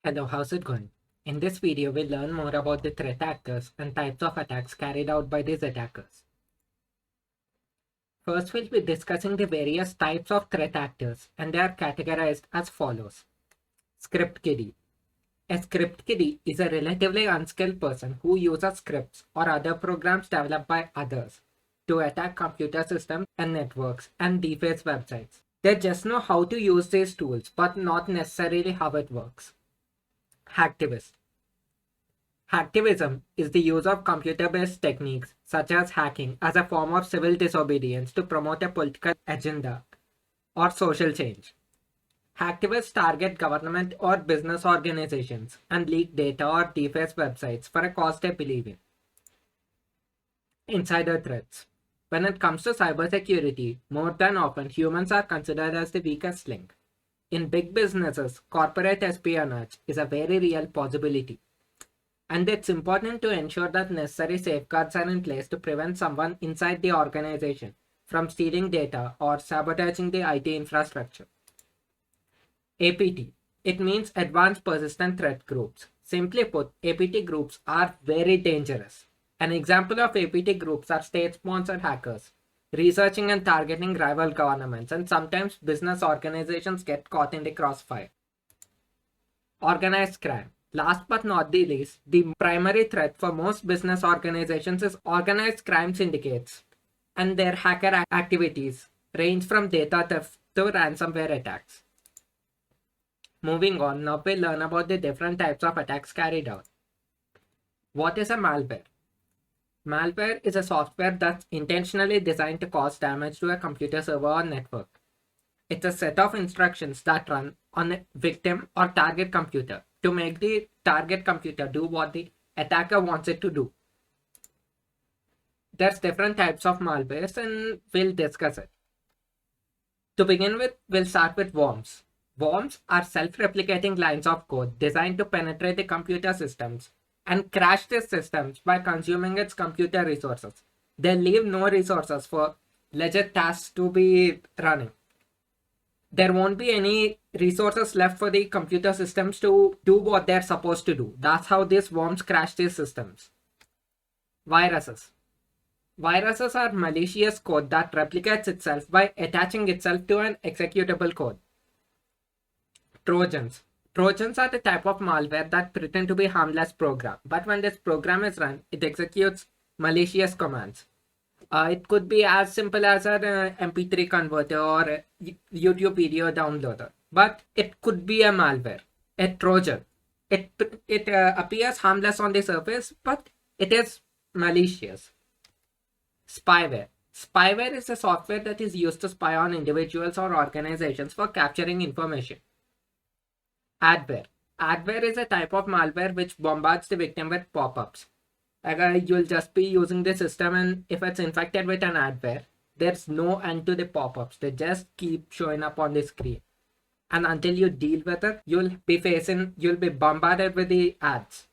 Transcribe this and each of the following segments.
Hello, how's it going? In this video, we'll learn more about the threat actors and types of attacks carried out by these attackers. First, we'll be discussing the various types of threat actors, and they are categorized as follows. Script kiddie. A script kiddie is a relatively unskilled person who uses scripts or other programs developed by others to attack computer systems and networks and deface websites. They just know how to use these tools, but not necessarily how it works. Hacktivist. Hacktivism is the use of computer-based techniques such as hacking as a form of civil disobedience to promote a political agenda or social change. Hacktivists target government or business organizations and leak data or deface websites for a cause they believe in. Insider threats. When it comes to cybersecurity, more than often humans are considered as the weakest link. In big businesses, corporate espionage is a very real possibility. And it's important to ensure that necessary safeguards are in place to prevent someone inside the organization from stealing data or sabotaging the IT infrastructure. APT. It means Advanced Persistent Threat Groups. Simply put, APT groups are very dangerous. An example of APT groups are state-sponsored hackers, researching and targeting rival governments, and sometimes business organizations get caught in the crossfire. Organized crime. Last but not the least, the primary threat for most business organizations is organized crime syndicates, and their hacker activities range from data theft to ransomware attacks. Moving on, now we'll learn about the different types of attacks carried out. What is a malware? Malware is a software that's intentionally designed to cause damage to a computer server or network. It's a set of instructions that run on a victim or target computer to make the target computer do what the attacker wants it to do. There's different types of malwares and we'll discuss it. To begin with, we'll start with worms. Worms are self-replicating lines of code designed to penetrate the computer systems and crash these systems by consuming its computer resources. They leave no resources for legit tasks to be running. There won't be any resources left for the computer systems to do what they're supposed to do. That's how these worms crash these systems. Viruses. Viruses are malicious code that replicates itself by attaching itself to an executable code. Trojans. Trojans are the type of malware that pretend to be harmless program, but when this program is run, it executes malicious commands. It could be as simple as an MP3 converter or a YouTube video downloader, but it could be a malware, a Trojan. It appears harmless on the surface, but it is malicious. Spyware. Spyware is a software that is used to spy on individuals or organizations for capturing information. Adware. Adware is a type of malware which bombards the victim with pop-ups. You'll just be using the system, and if it's infected with an adware, there's no end to the pop-ups. They just keep showing up on the screen. And until you deal with it, you'll be bombarded with the ads.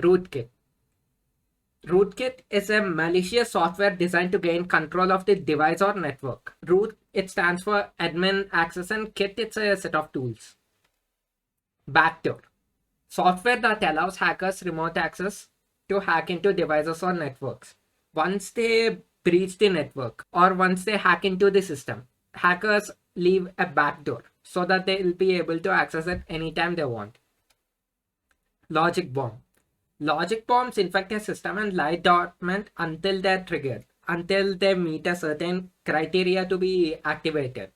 Rootkit. Rootkit is a malicious software designed to gain control of the device or network. Root, it stands for admin access, and kit, it's a set of tools. Backdoor. Software that allows hackers remote access to hack into devices or networks. Once they breach the network or once they hack into the system, hackers leave a backdoor so that they'll be able to access it anytime they want. Logic bomb. Logic bombs infect a system and lie dormant until they're triggered, until they meet a certain criteria to be activated.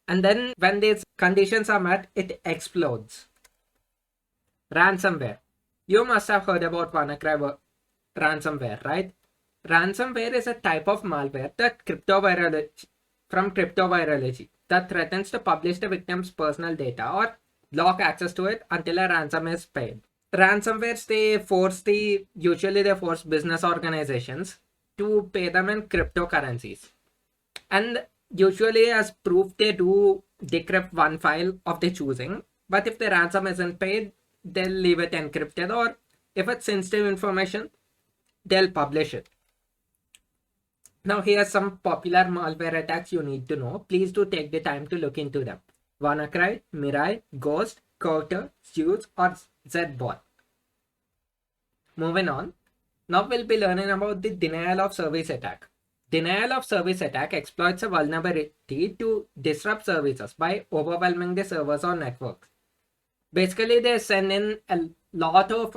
And then when these conditions are met, it explodes. Ransomware. You must have heard about WannaCry ransomware, right? Ransomware is a type of malware that from cryptovirology that threatens to publish the victim's personal data or block access to it until a ransom is paid. Ransomwares, usually they force business organizations to pay them in cryptocurrencies. And usually as proof, they do decrypt one file of their choosing. But if the ransom isn't paid, they'll leave it encrypted, or if it's sensitive information, they'll publish it. Now here's some popular malware attacks you need to know. Please do take the time to look into them. WannaCry, Mirai, Ghost, Coulter, Zeus, or Z-bot. Moving on, now we'll be learning about the denial of service attack. Denial of service attack exploits a vulnerability to disrupt services by overwhelming the servers or networks. Basically, they send in a lot of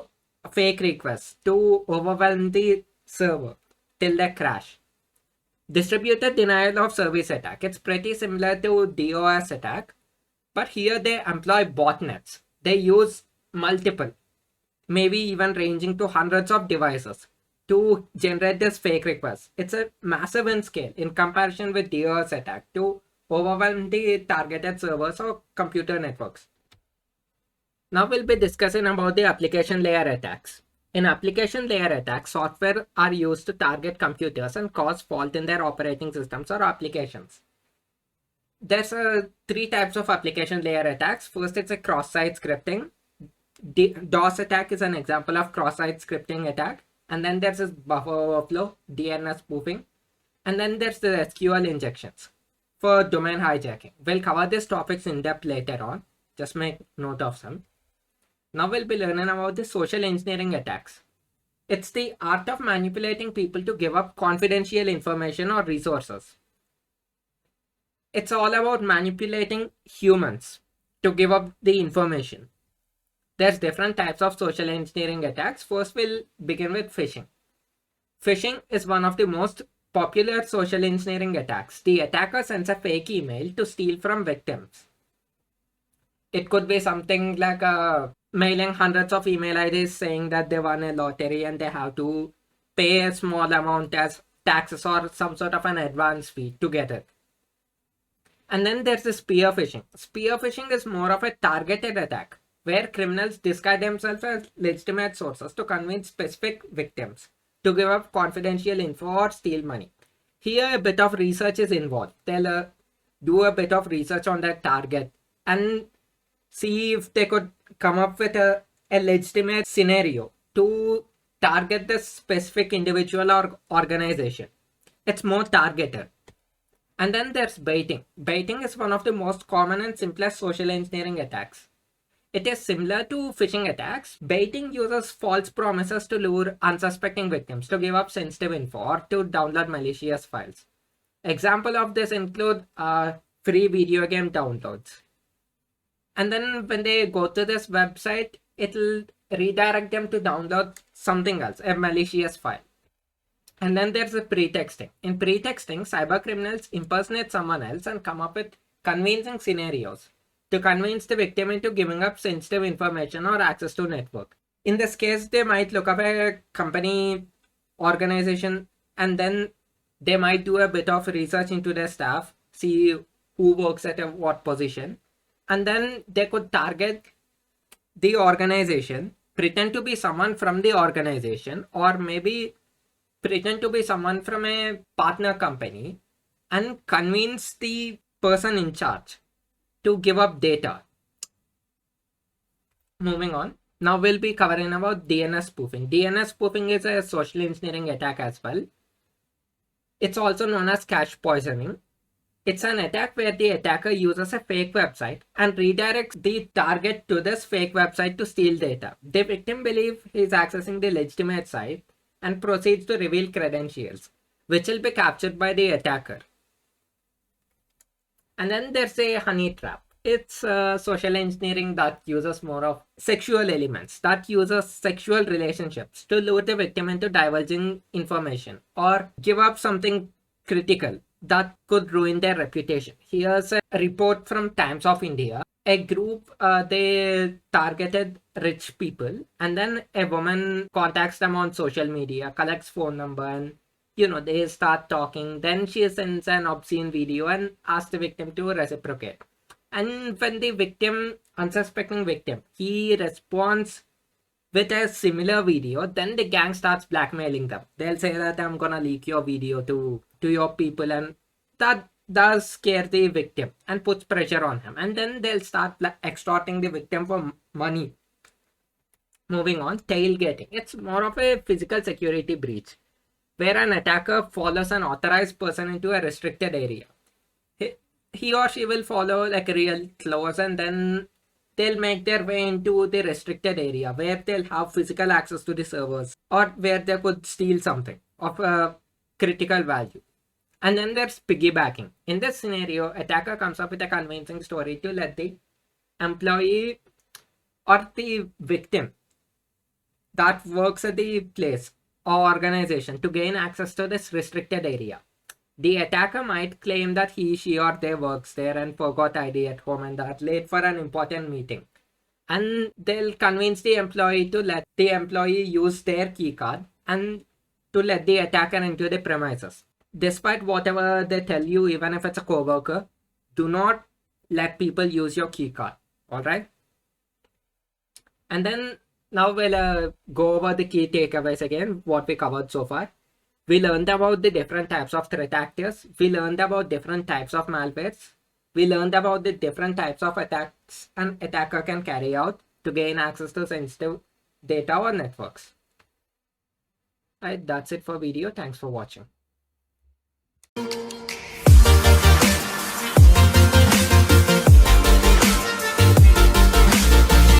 fake requests to overwhelm the server till they crash. Distributed denial of service attack. It's pretty similar to DOS attack, but here they employ botnets. They use multiple, maybe even ranging to hundreds of devices to generate this fake request. It's a massive in scale in comparison with DOS attack to overwhelm the targeted servers or computer networks. Now we'll be discussing about the application layer attacks. In application layer attacks, software are used to target computers and cause fault in their operating systems or applications. There's three types of application layer attacks. First, it's a cross-site scripting. DOS attack is an example of cross-site scripting attack. And then there's this buffer overflow, DNS spoofing. And then there's the SQL injections for domain hijacking. We'll cover these topics in depth later on. Just make note of some. Now we'll be learning about the social engineering attacks. It's the art of manipulating people to give up confidential information or resources. It's all about manipulating humans to give up the information. There's different types of social engineering attacks. First, we'll begin with phishing. Phishing is one of the most popular social engineering attacks. The attacker sends a fake email to steal from victims. It could be something like mailing hundreds of email IDs saying that they won a lottery and they have to pay a small amount as taxes or some sort of an advance fee to get it. And then there's the spear phishing. Spear phishing is more of a targeted attack where criminals disguise themselves as legitimate sources to convince specific victims to give up confidential info or steal money. Here, a bit of research is involved. They'll do a bit of research on that target and see if they could come up with a legitimate scenario to target this specific individual or organization. It's more targeted. And then there's baiting. Baiting is one of the most common and simplest social engineering attacks. It is similar to phishing attacks. Baiting uses false promises to lure unsuspecting victims to give up sensitive info or to download malicious files. Example of this include free video game downloads. And then when they go to this website, it'll redirect them to download something else, a malicious file. And then there's the pretexting. In pretexting, cybercriminals impersonate someone else and come up with convincing scenarios to convince the victim into giving up sensitive information or access to network. In this case, they might look up a company organization and then they might do a bit of research into their staff, see who works at what position, and then they could target the organization, pretend to be someone from the organization, or maybe pretend to be someone from a partner company and convince the person in charge to give up data. Moving on. Now we'll be covering about DNS spoofing. DNS spoofing is a social engineering attack as well. It's also known as cache poisoning. It's an attack where the attacker uses a fake website and redirects the target to this fake website to steal data. The victim believes he is accessing the legitimate site and proceeds to reveal credentials, which will be captured by the attacker. And then there's a honey trap. It's social engineering that uses more of sexual elements, that uses sexual relationships to lure the victim into divulging information or give up something critical that could ruin their reputation. Here's a report from Times of India. A group, they targeted rich people, and then a woman contacts them on social media, collects phone number, and they start talking. Then she sends an obscene video and asks the victim to reciprocate. And when the victim, unsuspecting victim, he responds with a similar video, then the gang starts blackmailing them. They'll say that I'm gonna leak your video to your people, and that does scare the victim and puts pressure on him. And then they'll start extorting the victim for money. Moving on, tailgating. It's more of a physical security breach, where an attacker follows an authorized person into a restricted area. He or she will follow like real close, and then they'll make their way into the restricted area where they'll have physical access to the servers or where they could steal something of a critical value. And then there's piggybacking. In this scenario, attacker comes up with a convincing story to let the employee or the victim that works at the place or organization to gain access to this restricted area. The attacker might claim that he, she, or they works there and forgot ID at home and are late for an important meeting. And they'll convince the employee to let the employee use their keycard and to let the attacker into the premises. Despite whatever they tell you, even if it's a coworker, do not let people use your keycard. Alright? And then now we'll go over the key takeaways again, what we covered so far. We learned about the different types of threat actors. We learned about different types of malwares. We learned about the different types of attacks an attacker can carry out to gain access to sensitive data or networks. Alright, that's it for video. Thanks for watching.